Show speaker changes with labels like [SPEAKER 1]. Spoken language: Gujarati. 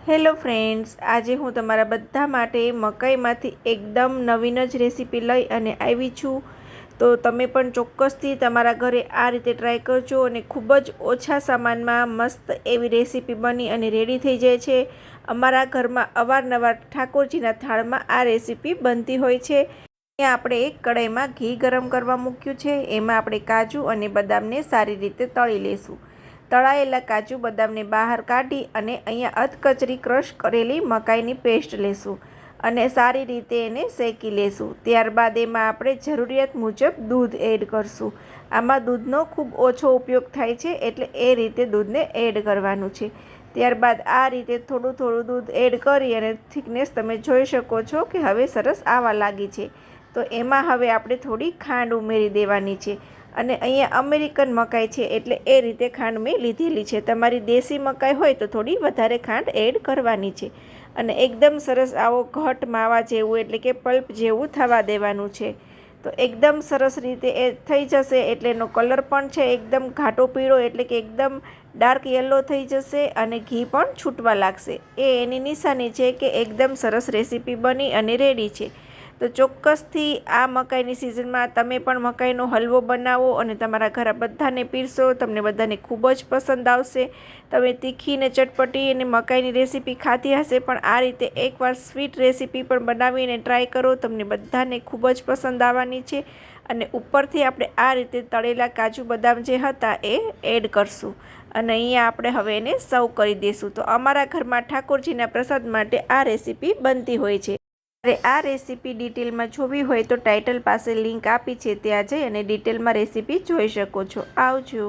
[SPEAKER 1] હેલો ફ્રેન્ડ્સ, આજે હું તમારા બધા માટે મકાઈમાંથી એકદમ નવીન જ રેસીપી લઈ અને આવી છું. તો તમે પણ ચોક્કસથી તમારા ઘરે આ રીતે ટ્રાય કરજો અને ખૂબ જ ઓછા સામાનમાં મસ્ત એવી રેસીપી બની અને રેડી થઈ જાય છે. અમારા ઘરમાં અવારનવાર ઠાકોરજીના થાળમાં આ રેસીપી બનતી હોય છે. અહીંયા આપણે એક કઢાઈમાં ઘી ગરમ કરવા મૂક્યું છે. એમાં આપણે કાજુ અને બદામને સારી રીતે તળી લઈશું. તળાયેલા કાજુ બદામને બહાર કાઢી અને અહીંયા અધકચરી ક્રશ કરેલી મકાઈની પેસ્ટ લેશું અને સારી રીતે એને શેકી લેશું. ત્યારબાદ એમાં આપણે જરૂરિયાત મુજબ દૂધ એડ કરશું. આમાં દૂધનો ખૂબ ઓછો ઉપયોગ થાય છે, એટલે એ રીતે દૂધને એડ કરવાનું છે. ત્યારબાદ આ રીતે થોડું થોડું દૂધ એડ કરી અને થિકનેસ તમે જોઈ શકો છો કે હવે સરસ આવવા લાગી છે. તો એમાં હવે આપણે થોડી ખાંડ ઉમેરી દેવાની છે. અને અહીંયા અમેરિકન મકાઈ છે એટલે એ રીતે ખાંડ મેં લીધેલી છે. તમારી દેશી મકાઈ હોય તો થોડી વધારે ખાંડ એડ કરવાની છે. અને એકદમ સરસ આવો ઘટ માવા જેવું એટલે કે પલ્પ જેવું થવા દેવાનું છે. તો એકદમ સરસ રીતે એ થઈ જશે એટલે એનો કલર પણ છે એકદમ ઘાટો પીળો એટલે કે એકદમ ડાર્ક યલો થઈ જશે અને ઘી પણ છૂટવા લાગશે. એ એની નિશાની છે કે એકદમ સરસ રેસીપી બની અને રેડી છે. તો ચોક્કસથી આ મકાઈની સિઝનમાં તમે પણ મકાઈનો હલવો બનાવો અને તમારા ઘરે બધાને પીરસો. તમને બધાને ખૂબ જ પસંદ આવશે. તમે તીખી ને ચટપટી અને મકાઈની રેસીપી ખાધી હશે, પણ આ રીતે એકવાર સ્વીટ રેસીપી પણ બનાવીને ટ્રાય કરો. તમને બધાને ખૂબ જ પસંદ આવવાની છે. અને ઉપરથી આપણે આ રીતે તળેલા કાજુ બદામ જે હતા એ એડ કરશું અને અહીંયા આપણે હવે એને સર્વ કરી દઈશું. તો અમારા ઘરમાં ઠાકોરજીના પ્રસાદ માટે આ રેસીપી બનતી હોય છે. આ રેસીપી ડિટેલમાં જોવી હોય તો ટાઇટલ પાસે લિંક આપી છે, ત્યાં જઈ અને ડિટેલમાં રેસીપી જોઈ શકો છો. આવજો.